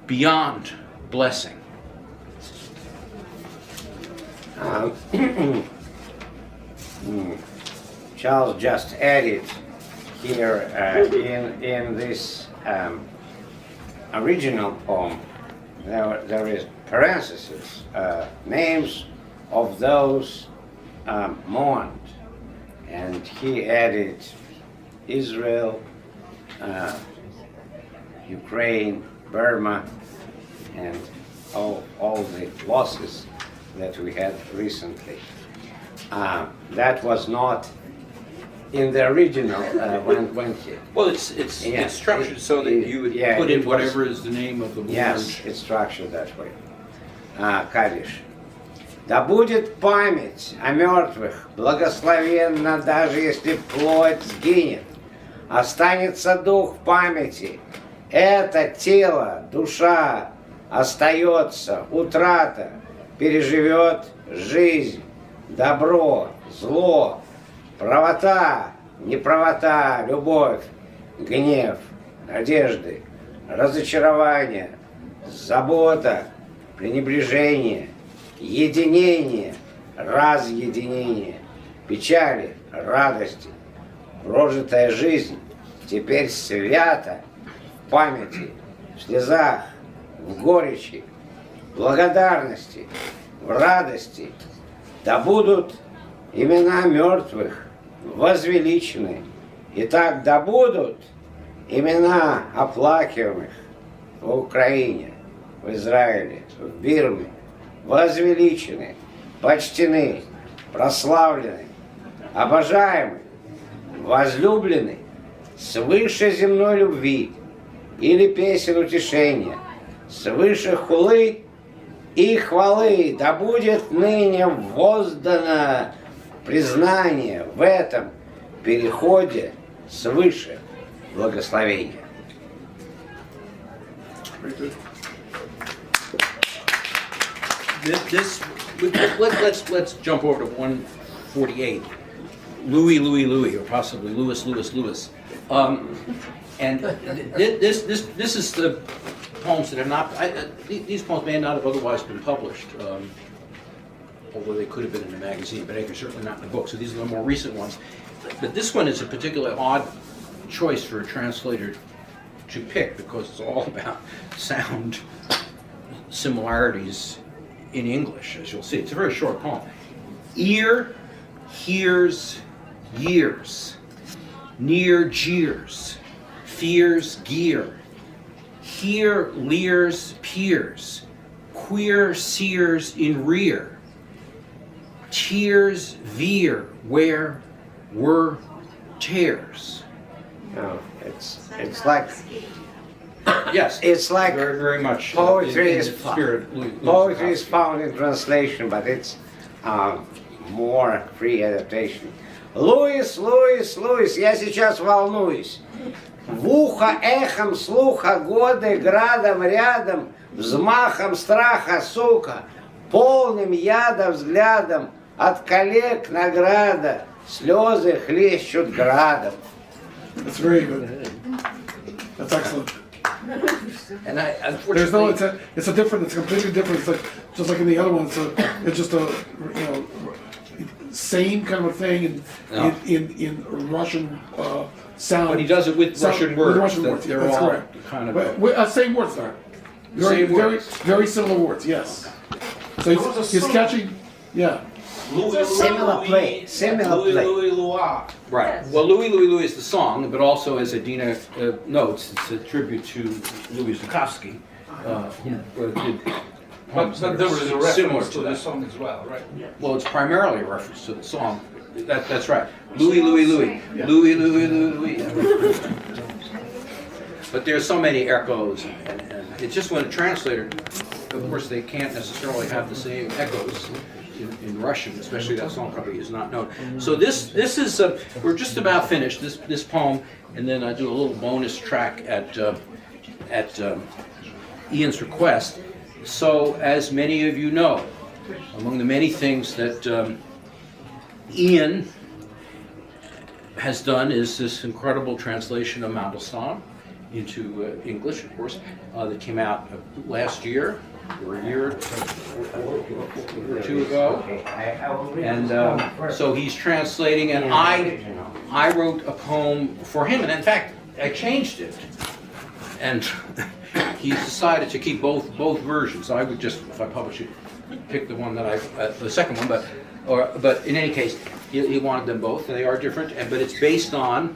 beyond blessing. Charles just added here in this original poem, there is parentheses, names of those mourned, and he added Israel, Ukraine, Burma, and all the losses that we had recently. That was not in the original when he. Well, it's structured so that you would put in whatever is the name of the word. Yes, it's structured that way. Кадиш. Да будет память о мертвых благословенна, даже если плоть сгинет. Останется дух памяти. Это тело, душа остается, утрата переживет жизнь, добро, зло, правота, неправота, любовь, гнев, надежды, разочарование, забота, пренебрежение, единение, разъединение, печали, радости. Прожитая жизнь теперь свята в памяти, в слезах, в горечи, в благодарности, в радости. Да будут имена мертвых возвеличены, и так да будут имена оплакиваемых в Украине, в Израиле, в Бирме, возвеличены, почтены, прославлены, обожаемы, возлюблены свыше земной любви или песен утешения, свыше хулы и хвалы, да будет ныне воздано признание в этом переходе свыше благословения. Let's jump over to 148. Louis, or possibly Louis. And this is the poems that have not. These poems may not have otherwise been published, although they could have been in a magazine, but they're certainly not in a book. So these are the more recent ones. But this one is a particularly odd choice for a translator to pick because it's all about sound similarities in English, as you'll see. It's a very short poem. Ear hears years, near jeers, fears gear, here leers peers, queer seers in rear, tears veer where were tears. No, it's like yes, it's like very, very much poetry in is the spirit. poetry is found in translation, but it's more free adaptation. Луис, я сейчас волнуюсь. В ухо эхом слуха годы градом рядом, взмахом страха, сука, полным яда взглядом, от коллег награда, слезы хлещут градом. That's very good. That's excellent. And I, There's no, unfortunately, it's a different, it's completely different. It's like, just like in the other one, it's just a, same kind of a thing in Russian sound. but he does it with Russian words. With Russian that words, they're that's all correct. kind of. Same words there. Very, Same words. very similar words. Yes. So he's catching. Yeah. Similar play. Right. Well, Louis is the song, but also, as Adina notes, it's a tribute to Louis Zukowski, who did poems But that there are was a similar reference to to the that. song as well, right? Well, it's primarily a reference to the song. That's right. Louis, Louis, Louis. Louis, Louis, Louis, Louis. But there's so many echoes, and it's just when a translator, of course, they can't necessarily have the same echoes in Russian, especially that song probably is not known. So this is, we're just about finished, this poem, and then I do a little bonus track at Ian's request. So, as many of you know, among the many things that Ian has done is this incredible translation of Mandelstam into English, of course, that came out last year, or a year or two ago. And so he's translating, and I wrote a poem for him, and in fact, I changed it. And he's decided to keep both versions. I would just, if I publish it, pick the one that the second one, but in any case, he wanted them both, and they are different, but it's based on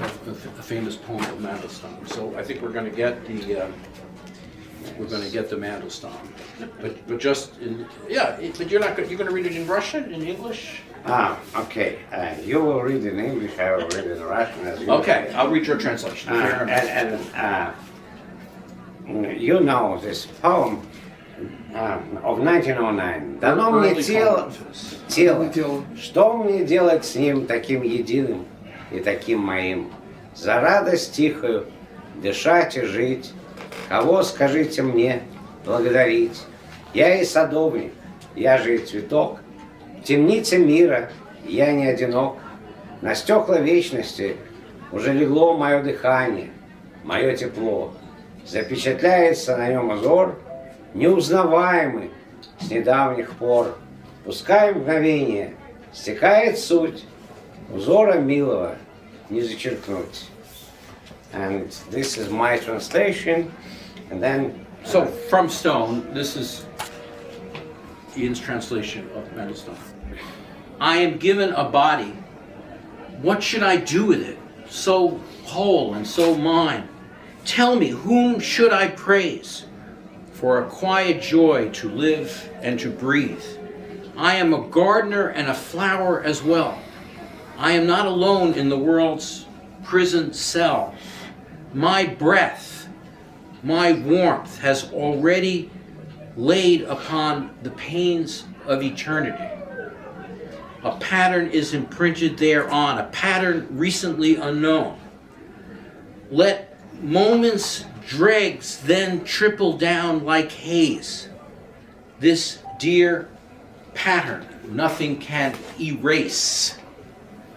a famous poem of Mandelstam. So I think we're going to get the Mandelstam, but just but you're going to read it in Russian, in English. Okay. You will read in English. I will read in Russian. As you Okay, I'll read your translation. Fair enough. And you know this poem of 1909. Дано мне тело, что мне делать с ним таким единым и таким моим? За радость тихую дышать и жить. Кого, скажите мне, благодарить? Я и садовник, я же и цветок. В темнице мира я не одинок. На стекла вечности уже легло мое дыхание, мое тепло. Запечатляется на нем узор, неузнаваемый с недавних пор. Пускай мгновение стекает суть, узора милого не зачеркнуть. And this is my translation, and then... So, from Stone, this is Ian's translation of Mandelstam. I am given a body. What should I do with it? So whole and so mine. Tell me, whom should I praise? For a quiet joy to live and to breathe. I am a gardener and a flower as well. I am not alone in the world's prison cell. My breath, my warmth has already laid upon the panes of eternity. A pattern is imprinted thereon, a pattern recently unknown. Let moments' dregs then trickle down like haze. This dear pattern nothing can erase.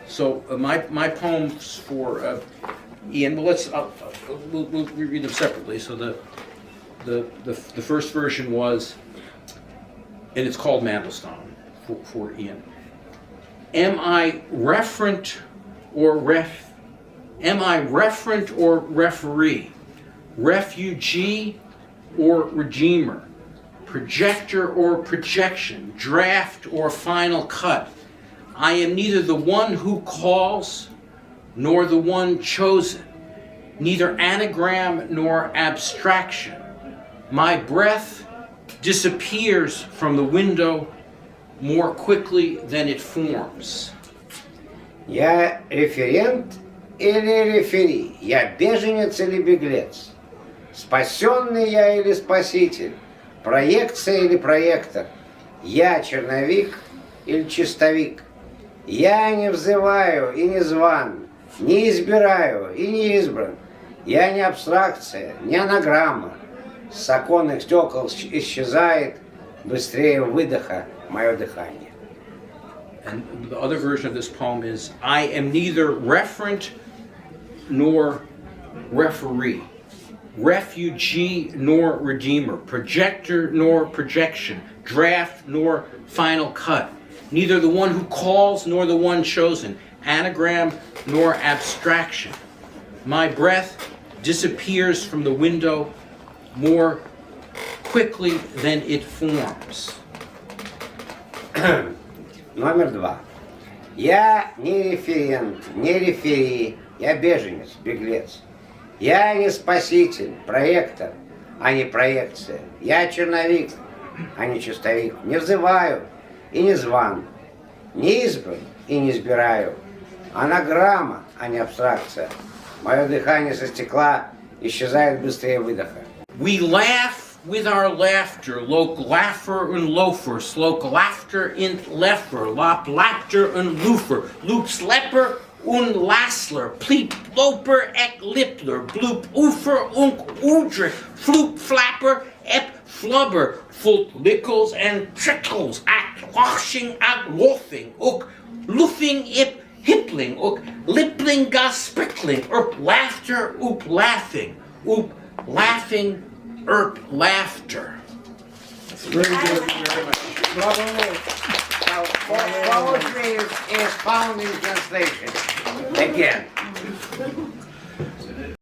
So my poems for Ian, well, we'll read them separately. So the first version was, and it's called Mandelstam for Ian. Am I referent or referee? Refugee or redeemer? Projector or projection? Draft or final cut? I am neither the one who calls nor the one chosen, neither anagram nor abstraction. My breath disappears from the window more quickly than it forms. Я референт или рефери? Я беженец или беглец? Спасенный я или спаситель? Проекция или проектор? Я черновик или чистовик? Я не взываю и не зван, не избираю и не избран. Я не абстракция, не анаграмма. С оконных стекол исчезает быстрее выдоха мое дыхание. And the other version of this poem is, I am neither referent nor referee, refugee nor redeemer, projector nor projection, draft nor final cut, neither the one who calls nor the one chosen, anagram nor abstraction. My breath disappears from the window more quickly than it forms. Номер 2. Я не референт, не рефери, я беженец, беглец. Я не спаситель, проектор. а не проекция. Я черновик, а не чистовик. Не взываю и не зван, не избран и не избираю. Анаграмма, а не абстракция. Мое дыхание со стекла исчезает быстрее выдоха. We laugh with our laughter, look laugher and loafer, sloke laughter in leffer, lop laughter and loofer, loop slepper und lassler, pleep loper ek lipler, bloop oofer unk oodrick, floop flapper ep flubber, fult lickles and trickles, at washing at loafing, ook loofing ip hippling, ook lippling gas sprickling, laughter oop laughing, oop laughing erp laughter. Very good. Bravo. Poetry is found in translation. Again.